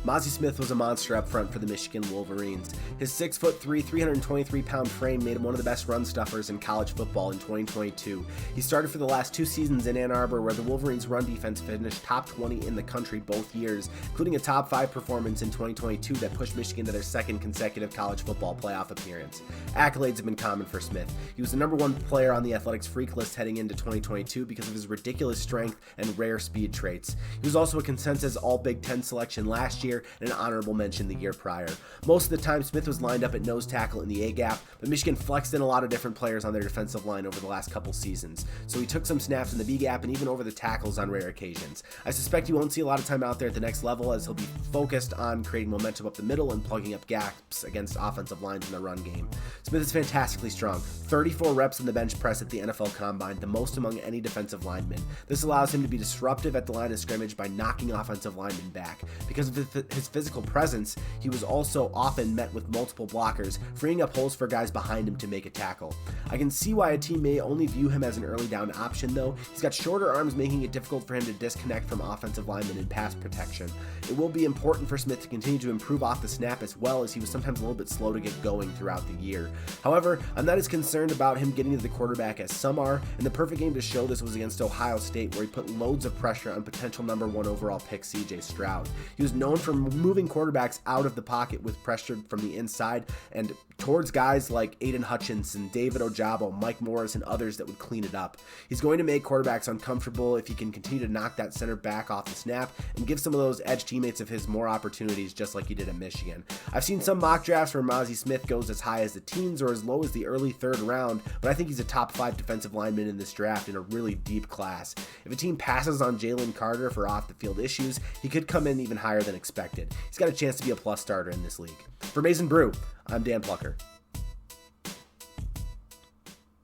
Mazi Smith was a monster up front for the Michigan Wolverines. His 6'3", 323-pound frame made him one of the best run stuffers in college football in 2022. He started for the last 2 seasons in Ann Arbor, where the Wolverines' run defense finished top 20 in the country both years, including a top 5 performance in 2022 that pushed Michigan to their second consecutive college football playoff appearance. Accolades have been common for Smith. He was the #1 player on the Athletics freak list heading into 2022 because of his ridiculous strength and rare speed traits. He was also a consensus All-Big Ten selection last year and an honorable mention the year prior. Most of the time, Smith was lined up at nose tackle in the A-gap, but Michigan flexed in a lot of different players on their defensive line over the last couple seasons, so he took some snaps in the B-gap and even over the tackles on rare occasions. I suspect you won't see a lot of time out there at the next level, as he'll be focused on creating momentum up the middle and plugging up gaps against offensive lines in the run game. Smith is fantastically strong, 34 reps in the bench press at the NFL Combine, the most among any defensive lineman. This allows him to be disruptive at the line of scrimmage by knocking offensive linemen back. Because of his physical presence, he was also often met with multiple blockers, freeing up holes for guys behind him to make a tackle. I can see why a team may only view him as an early down option though. He's got shorter arms, making it difficult for him to disconnect from offensive linemen in pass protection. It will be important for Smith to continue to improve off the snap, as well as he was sometimes a little bit slow to get going throughout the year. However, I'm not as concerned about him getting to the quarterback as some are, and the perfect game to show this was against Ohio State, where he put loads of pressure on potential #1 overall pick CJ Stroud. He was known for moving quarterbacks out of the pocket with pressure from the inside and towards guys like Aiden Hutchinson, David Ojabo, Mike Morris, and others that would clean it up. He's going to make quarterbacks uncomfortable if he can continue to knock that center back off the snap and give some of those edge teammates of his more opportunities, just like he did at Michigan. I've seen some mock drafts where Mazi Smith goes as high as the teens or as low as the early 3rd round, but I think he's a top 5 defensive lineman in this draft in a really deep class. If a team passes on Jalen Carter for off-the-field issues, he could come in even higher than expected. He's got a chance to be a plus starter in this league. For Mason Brew, I'm Dan Plucker.